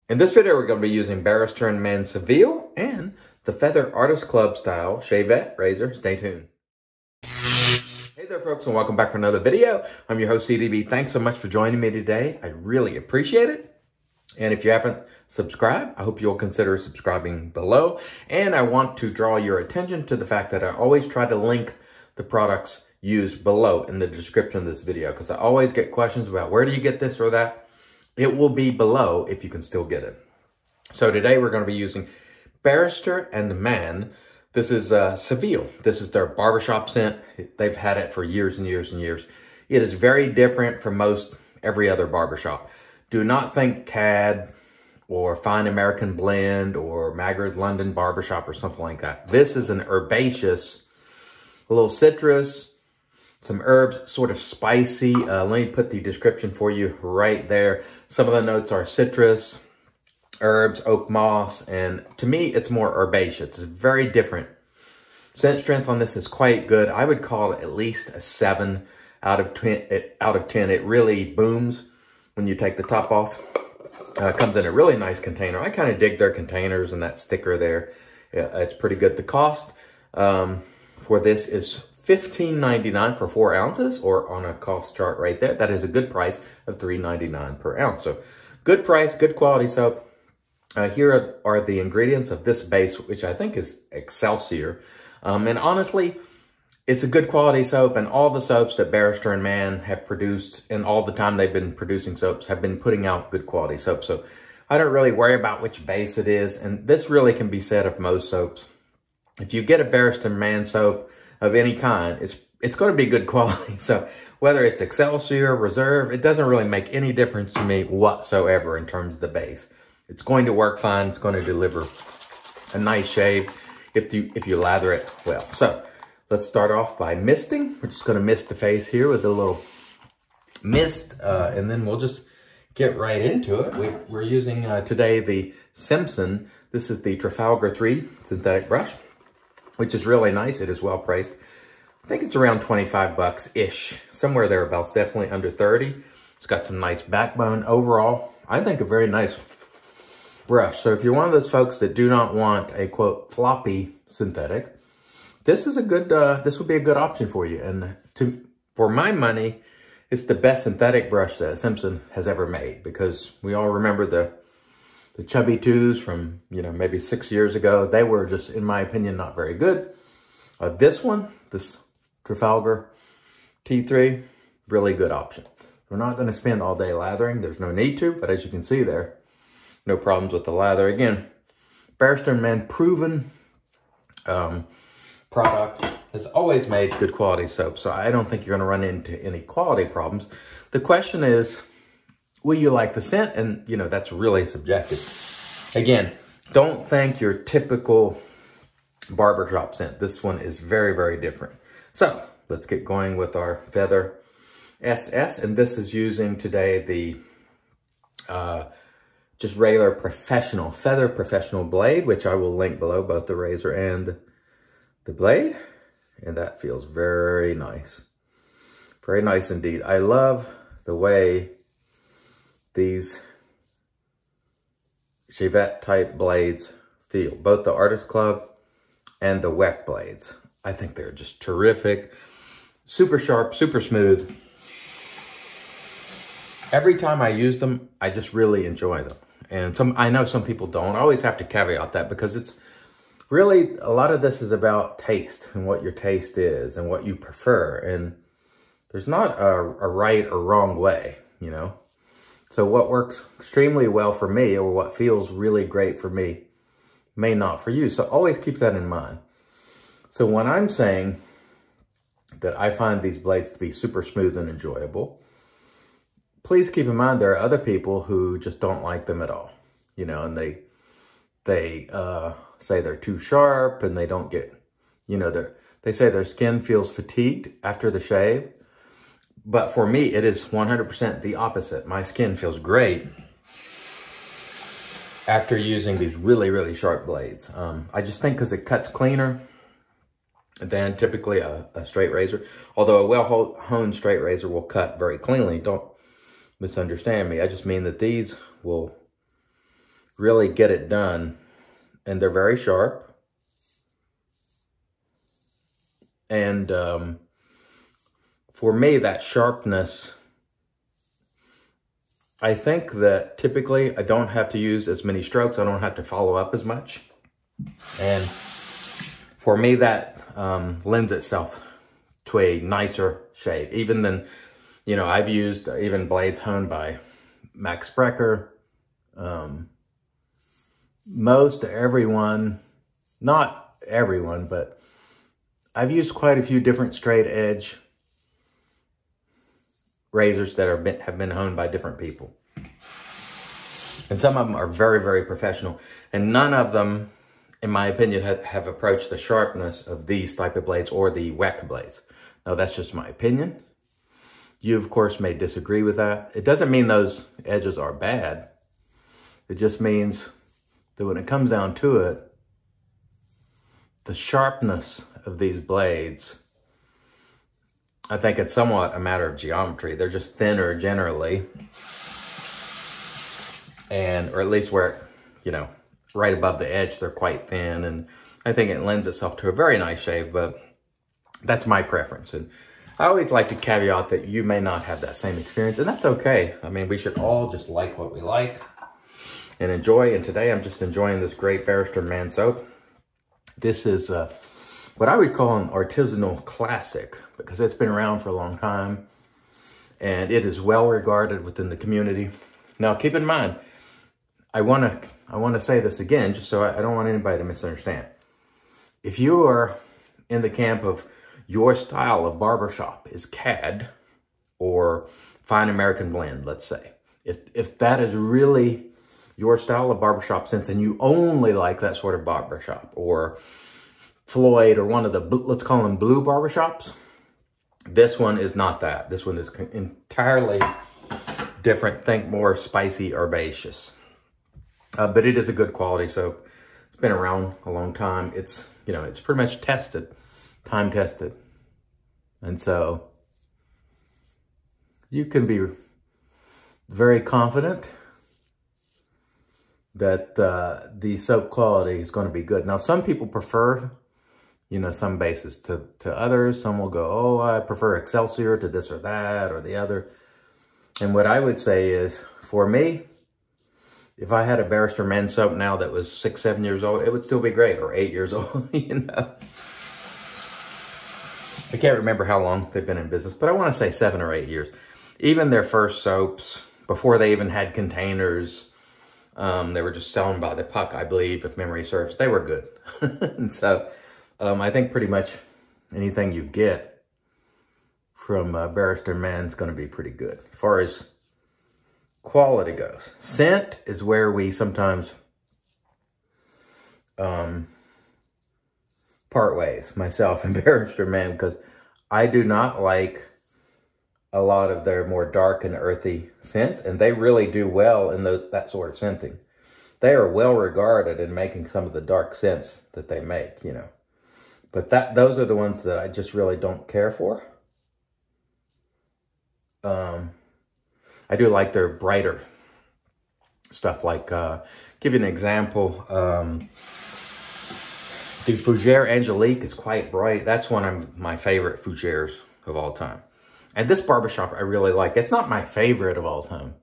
In this video, we're going to be using B&M Seville and the Feather Artist Club style Shavette razor. Stay tuned. Hey there, folks, and welcome back for another video. I'm your host, CDB. Thanks so much for joining me today. I really appreciate it. And if you haven't subscribed, I hope you'll consider subscribing below. And I want to draw your attention to the fact that I always try to link the products used below in the description of this video, because I always get questions about where do you get this or that. It will be below if you can still get it. So today we're going to be using B&M. This is Seville. This is their barbershop scent. They've had it for years and years and years. It is very different from most every other barbershop. Do not think CAD or Fine American Blend or Maggard London Barbershop or something like that. This is an herbaceous, a little citrus, some herbs, sort of spicy. Let me put the description for you right there. Some of the notes are citrus, herbs, oak moss, and to me, it's more herbaceous. It's very different. Scent strength on this is quite good. I would call it at least a 7 out of 10. It really booms when you take the top off. Comes in a really nice container. I kind of dig their containers and that sticker there. It's pretty good. The cost for this is $15.99 for 4 ounces, or on a cost chart right there. That is a good price of $3.99 per ounce. So good price, good quality soap. Here are the ingredients of this base, which I think is Excelsior. And honestly, it's a good quality soap, and all the soaps that B&M have produced, and all the time they've been producing soaps, have been putting out good quality soap. So I don't really worry about which base it is, and this really can be said of most soaps. If you get a B&M soap of any kind, it's going to be good quality. So whether it's Excelsior, Reserve, it doesn't really make any difference to me whatsoever in terms of the base. It's going to work fine. It's going to deliver a nice shave if you lather it well. So let's start off by misting. We're just going to mist the face here with a little mist, and then we'll just get right into it. We're using today the Simpsons. This is the Trafalgar 3 synthetic brush, which is really nice. It is well priced. I think it's around 25 bucks-ish, somewhere thereabouts, definitely under 30. It's got some nice backbone. Overall, I think a very nice brush. So if you're one of those folks that do not want a, quote, floppy synthetic, this is a good, this would be a good option for you. And for my money, it's the best synthetic brush that Simpson has ever made, because we all remember the Chubby 2s from, maybe 6 years ago. They were just, in my opinion, not very good. This one, this Trafalgar T3, really good option. We're not going to spend all day lathering. There's no need to, but as you can see there, no problems with the lather. Again, B&M proven product, has always made good quality soap, so I don't think you're going to run into any quality problems. The question is, will you like the scent? And, that's really subjective. Again, don't think your typical barbershop scent. This one is very, very different. So let's get going with our Feather SS. And this is using today the just regular professional, Feather Professional blade, which I will link below, both the razor and the blade. And that feels very nice. Very nice indeed. I love the way these Shavette type blades feel, both the Artist Club and the WEC blades. I think they're just terrific. Super sharp, super smooth. Every time I use them, I just really enjoy them. And I know some people don't. I always have to caveat that, because it's really, a lot of this is about taste and what your taste is and what you prefer. And there's not a right or wrong way, So what works extremely well for me, or what feels really great for me, may not for you. So always keep that in mind. So when I'm saying that I find these blades to be super smooth and enjoyable, please keep in mind there are other people who just don't like them at all, and they say they're too sharp, and they don't get, they say their skin feels fatigued after the shave. But for me, it is 100% the opposite. My skin feels great after using these really, really sharp blades. I just think because it cuts cleaner than typically a straight razor. Although a well-honed straight razor will cut very cleanly. Don't misunderstand me. I just mean that these will really get it done. And they're very sharp. And for me, that sharpness, I think that typically I don't have to use as many strokes. I don't have to follow up as much. And for me, that lends itself to a nicer shave. Even than, you know, I've used even blades honed by Max Sprecher. Most everyone, not everyone, but I've used quite a few different straight edge razors that have been honed by different people. And some of them are very, very professional. And none of them, in my opinion, have approached the sharpness of these type of blades or the WEC blades. Now, that's just my opinion. You, of course, may disagree with that. It doesn't mean those edges are bad. It just means that when it comes down to it, the sharpness of these blades, I think it's somewhat a matter of geometry. They're just thinner generally. And, or at least where, you know, right above the edge, they're quite thin. And I think it lends itself to a very nice shave, but that's my preference. And I always like to caveat that you may not have that same experience, and that's okay. I mean, we should all just like what we like and enjoy. And today I'm just enjoying this great Barrister Man soap. This is what I would call an artisanal classic because it's been around for a long time and it is well regarded within the community. Now, keep in mind, I want to say this again, just so I don't want anybody to misunderstand. If you are in the camp of your style of barbershop is CAD or fine American blend, let's say, if that is really your style of barbershop sense and you only like that sort of barbershop, or Floyd or one of the, let's call them blue barbershops, this one is not that. This one is entirely different. Think more spicy, herbaceous. But it is a good quality soap. It's been around a long time. It's, you know, it's pretty much tested, time tested. And so you can be very confident that the soap quality is going to be good. Now, some people prefer, you know, some bases to others. Some will go, oh, I prefer Excelsior to this or that or the other. And what I would say is, for me, if I had a Barrister Man soap now that was 6, 7 years old, it would still be great, or 8 years old, you know. I can't remember how long they've been in business, but I want to say 7 or 8 years. Even their first soaps, before they even had containers, they were just selling by the puck, I believe, if memory serves. They were good. And so I think pretty much anything you get from Barrister Man is going to be pretty good. As far as quality goes. Scent is where we sometimes part ways, myself and Barrister Man, because I do not like a lot of their more dark and earthy scents, and they really do well in that sort of scenting. They are well regarded in making some of the dark scents that they make, you know. But those are the ones that I just really don't care for. I do like their brighter stuff, like, give you an example, the Fougere Angelique is quite bright. That's one of my favorite Fougeres of all time. And this barbershop I really like. It's not my favorite of all time,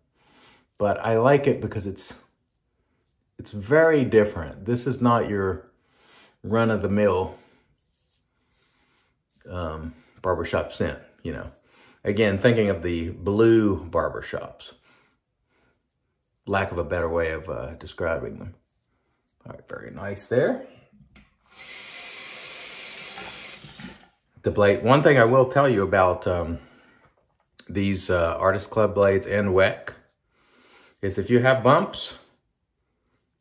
but I like it because it's very different. This is not your run-of-the-mill barbershop scent, you know. Again, thinking of the blue barbershops. Lack of a better way of describing them. All right, very nice there. The blade. One thing I will tell you about these Artist Club blades and WEC is if you have bumps,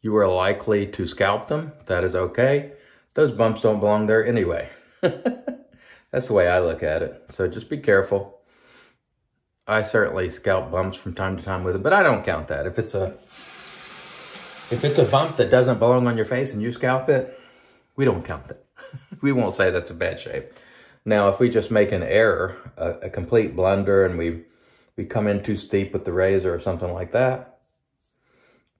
you are likely to scalp them. That is okay. Those bumps don't belong there anyway. That's the way I look at it. So just be careful. I certainly scalp bumps from time to time with it, but I don't count that. If it's a bump that doesn't belong on your face and you scalp it, we don't count that. We won't say that's a bad shape. Now, if we just make an error, a complete blunder, and we come in too steep with the razor or something like that,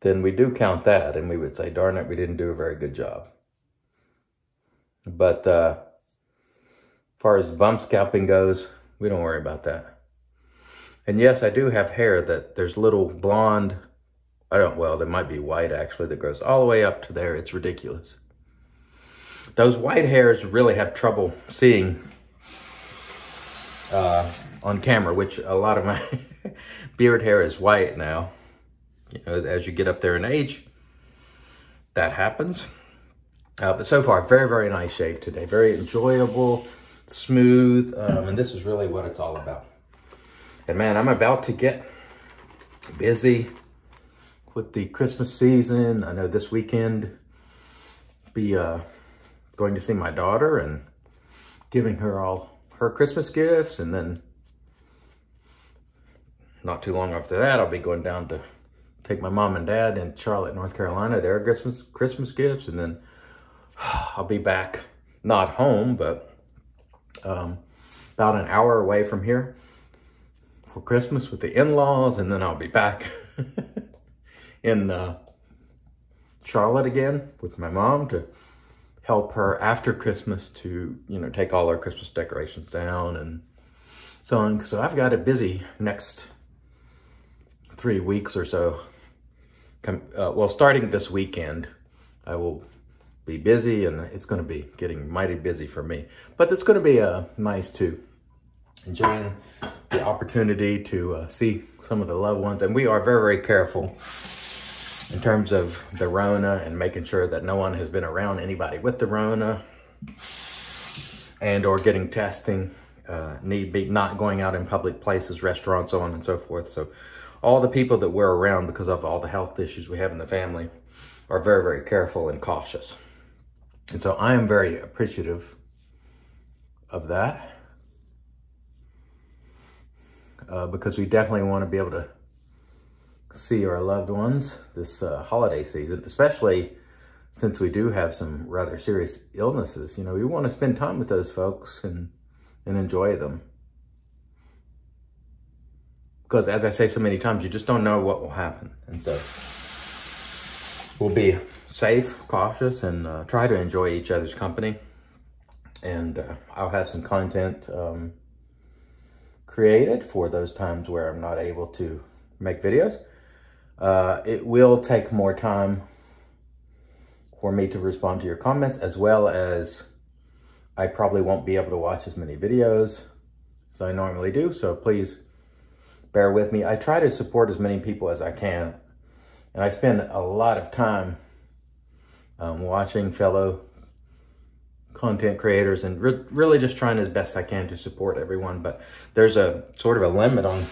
then we do count that, and we would say, darn it, we didn't do a very good job. But as far as bump scalping goes, we don't worry about that. And yes, I do have hair that there's little blonde, well, there might be white actually, that goes all the way up to there. It's ridiculous. Those white hairs really have trouble seeing on camera, which a lot of my beard hair is white now. You know, as you get up there in age, that happens. But so far, very, very nice shave today. Very enjoyable, smooth, and this is really what it's all about. And man, I'm about to get busy with the Christmas season. I know this weekend be going to see my daughter and giving her all her Christmas gifts, and then not too long after that, I'll be going down to take my mom and dad in Charlotte, North Carolina, their Christmas gifts, and then I'll be back, not home, but about an hour away from here for Christmas with the in-laws, and then I'll be back in Charlotte again with my mom to help her after Christmas to, you know, take all our Christmas decorations down and so on. So I've got a busy next 3 weeks or so. Well, starting this weekend, I will be busy, and it's going to be getting mighty busy for me. But it's going to be nice to enjoying the opportunity to see some of the loved ones. And we are very, very careful in terms of the Rona and making sure that no one has been around anybody with the Rona and or getting testing, need be not going out in public places, restaurants, so on and so forth. So all the people that we're around, because of all the health issues we have in the family, are very, very careful and cautious. And so I am very appreciative of that because we definitely want to be able to see our loved ones this holiday season, especially since we do have some rather serious illnesses. You know, we want to spend time with those folks and enjoy them. Because as I say so many times, you just don't know what will happen. And so we'll be safe, cautious, and try to enjoy each other's company. And I'll have some content created for those times where I'm not able to make videos. It will take more time for me to respond to your comments, as well as I probably won't be able to watch as many videos as I normally do. So please bear with me. I try to support as many people as I can. And I spend a lot of time watching fellow content creators and really just trying as best I can to support everyone. But there's a sort of a limit on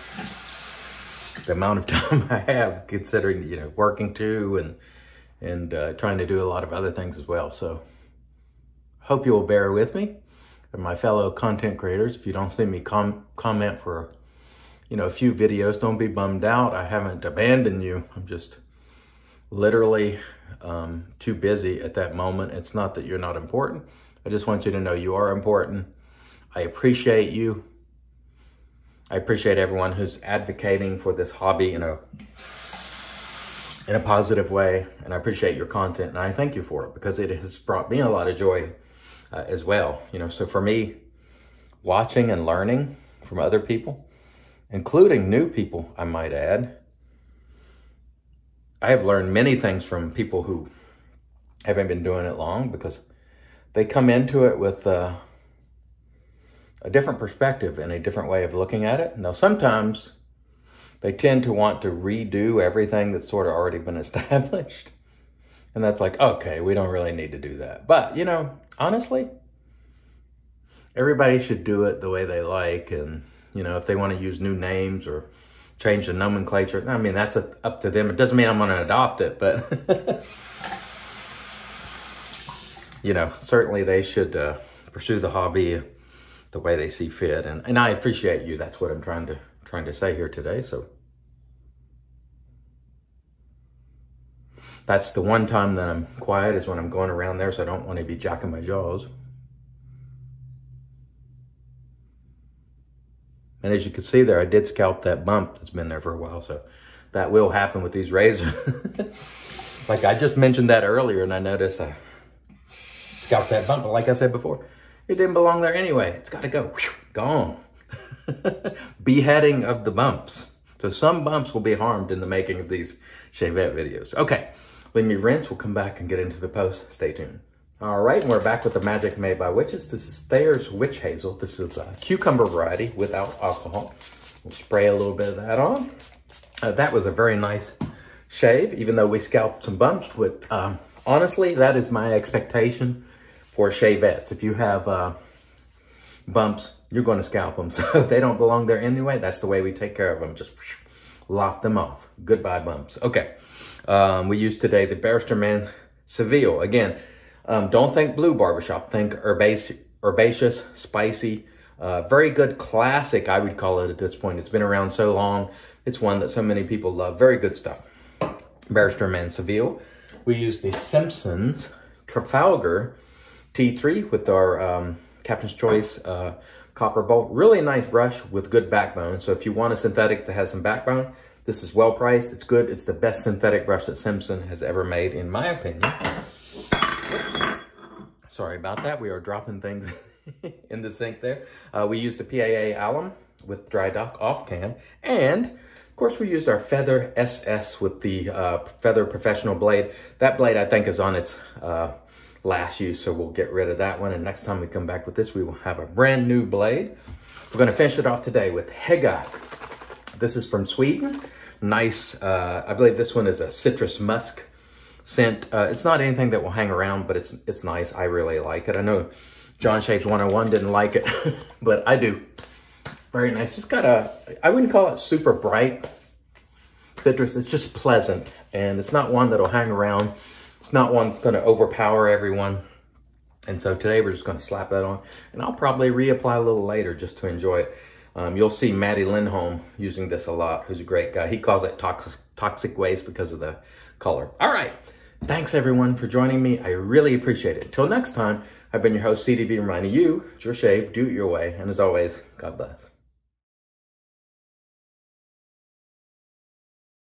the amount of time I have, considering, you know, working too and trying to do a lot of other things as well. So hope you will bear with me and my fellow content creators. If you don't see me comment for, you know, a few videos, don't be bummed out. I haven't abandoned you. I'm just literally too busy at that moment. It's not that you're not important. I just want you to know you are important. I appreciate you. I appreciate everyone who's advocating for this hobby in a positive way. And I appreciate your content, and I thank you for it, because it has brought me a lot of joy as well. You know, so for me, watching and learning from other people, including new people, I might add, I have learned many things from people who haven't been doing it long, because they come into it with a different perspective and a different way of looking at it. Now, sometimes they tend to want to redo everything that's sort of already been established. And that's like, okay, we don't really need to do that. But, you know, honestly, everybody should do it the way they like. And, you know, if they want to use new names or change the nomenclature, I mean, that's up to them. It doesn't mean I'm going to adopt it, but, you know, certainly they should pursue the hobby the way they see fit. And I appreciate you. That's what I'm trying to say here today. So that's the one time that I'm quiet, is when I'm going around there, so I don't want to be jacking my jaws. And as you can see there, I did scalp that bump that's been there for a while. So that will happen with these razors. Like I just mentioned that earlier, and I noticed I scalped that bump. But like I said before, it didn't belong there anyway. It's got to go. Gone. Beheading of the bumps. So some bumps will be harmed in the making of these Shavette videos. Okay, let me rinse. We'll come back and get into the post. Stay tuned. All right, and we're back with the Magic Made by Witches. This is Thayer's Witch Hazel. This is a cucumber variety without alcohol. We'll spray a little bit of that on. That was a very nice shave, even though we scalped some bumps. With honestly, that is my expectation for Shavettes. If you have bumps, you're going to scalp them. So if they don't belong there anyway, that's the way we take care of them. Just lop them off. Goodbye bumps. Okay, we used today the Barrister Man Seville. Again, don't think blue barbershop. Think herbaceous, spicy. Very good classic, I would call it at this point. It's been around so long. It's one that so many people love. Very good stuff. Barrister Man Seville. We use the Simpsons Trafalgar T3 with our Captain's Choice copper bolt. Really nice brush with good backbone. So if you want a synthetic that has some backbone, this is well priced. It's good. It's the best synthetic brush that Simpson has ever made, in my opinion. Oops. Sorry about that. We are dropping things in the sink there. We used the PAA alum with dry dock off cam. And of course we used our Feather SS with the Feather Professional blade. That blade I think is on its last use, so we'll get rid of that one. And next time we come back with this, we will have a brand new blade. We're gonna finish it off today with Hega. This is from Sweden. Nice, I believe this one is a citrus musk scent. It's not anything that will hang around, but it's nice. I really like it. I know John Shaves 101 didn't like it, but I do. Very nice. It's got I wouldn't call it super bright citrus. It's just pleasant, and it's not one that'll hang around. It's not one that's going to overpower everyone. And so today we're just going to slap that on, and I'll probably reapply a little later just to enjoy it. You'll see Matty Lindholm using this a lot, who's a great guy. He calls it toxic waste because of the color. All right. Thanks, everyone, for joining me. I really appreciate it. Till next time, I've been your host, CDB, reminding you, it's your shave, do it your way. And as always, God bless.